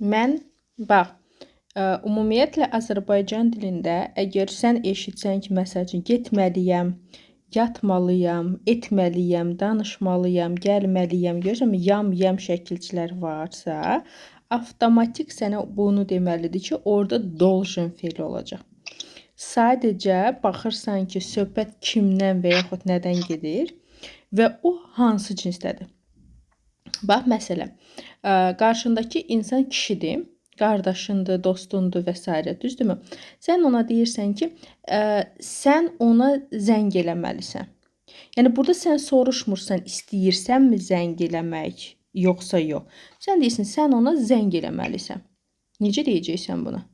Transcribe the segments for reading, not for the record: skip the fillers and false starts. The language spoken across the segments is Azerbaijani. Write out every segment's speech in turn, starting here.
Mən, bax, ümumiyyətlə Azərbaycan dilində əgər sən eşitsən ki, məsəl üçün getməliyəm, yatmalıyam, etməliyəm, danışmalıyam, gəlməliyəm, görürsən, yam şəkilçilər varsa, avtomatik sənə bunu deməlidir ki, orada должен feili olacaq. Sadəcə baxırsan ki, söhbət kimdən və yaxud nədən gedir və o hansı cinsdədir. Bax, məsələn, qarşındakı insan kişidir, qardaşındır, dostundur və s. düzdürmü? Sən ona deyirsən ki, sən ona zəng eləməlisən. Yəni, burada sən soruşmursan, istəyirsənmi zəng eləmək, yoxsa yox. Sən deyirsən, sən ona zəng eləməlisən. Necə deyəcəksən buna?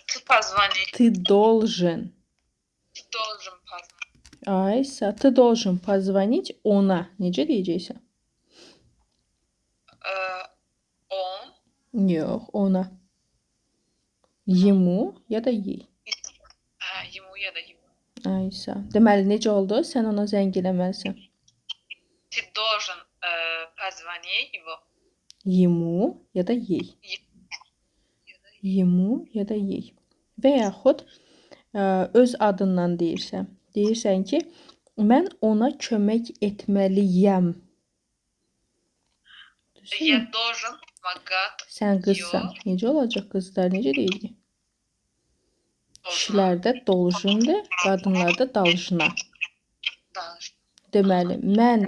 Ты позвони. Ты должен. Ты должен позвонить. Aysa, ты должен позвонить ona. Necə deyəcəksən? Он. Yox, ona. Ему ya da ей. Ему ya da ему. Aysa. Deməli, necə oldu? Sən ona zəng eləməlisən. Ты должен позвонить его. Ему ya da ей. Ему ya da ей. Və yaxud öz adından deyirsən. Deyirsən ki, mən ona kömək etməliyəm. Я должен помогать. Sən qızsan. Necə olacaq qızlar? Necə deyəcək? Kişilərdə долженdir, qadınlarda должна. Deməli, mən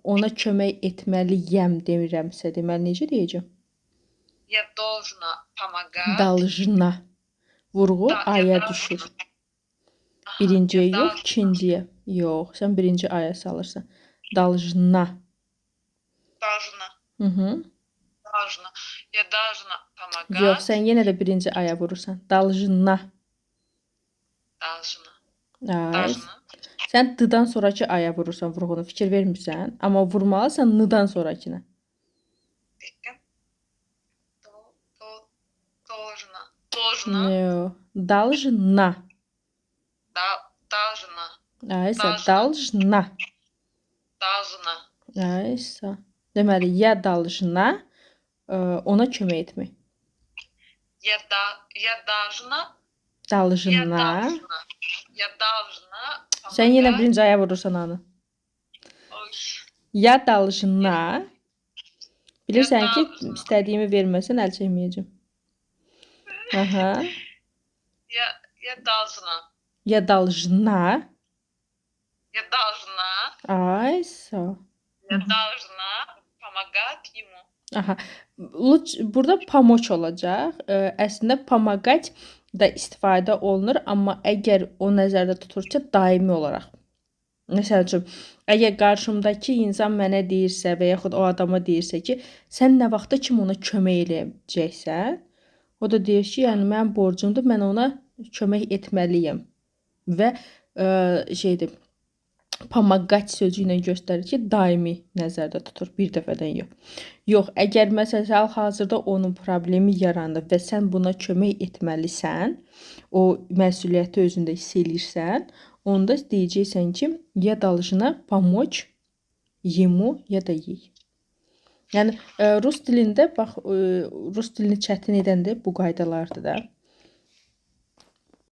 ona kömək etməliyəm demirəmsə, deməli necə deyəcəm? Я должна помогать. Должна. Vurğu aya düşür. Birinciyə yox, ikinciyə. Yox, sən birinci aya salırsan. Должна. Должна. Должна. Я должна помогать. Yox, sən yenə də birinci aya vurursan. Должна. Должна. Должна. Sən d-dan sonraki aya vurursan vurğunu, fikir vermirsən. Amma vurmalısan n-dan sonrakına. Должна. Должна. Yox. Должна. Должна. Aysa, должна. Должна. Aysa. Deməli, ya должна ona kömək etmək. Я должна. Должна. Я должна. Sən yenə birinci aya vurursan anı. Ya должна. Bilirsən ki, istədiyimi verməsən əl çəkməyəcəm. Aha. Я должна. Ya должна. Я должна. Aysa. Я должна помогать ему. Aha. Burada pomoç olacaq. Əslində pomagать da istifadə olunur, amma əgər o nəzərdə tutulursa daimi olaraq. Məsəl üçün, əgər qarşımdakı insan mənə deyirsə və yaxud o adama deyirsə ki, sən nə vaxta kimi ona kömək eləyəcəksən, o da deyir ki, yəni mənim borcumdur, mən ona kömək etməliyəm. Və pomagать sözü ilə göstərir ki, daimi nəzərdə tutur, bir dəfədən yox. Yox, əgər məsələn hazırda onun problemi yarandı və sən buna kömək etməlisən, o məsuliyyəti özündə hiss eləyirsən, onda deyəcəksən ki, ya должна помочь ему ya da ей. Yəni rus dilində bax, rus dilini çətin edən də bu qaydalardır da.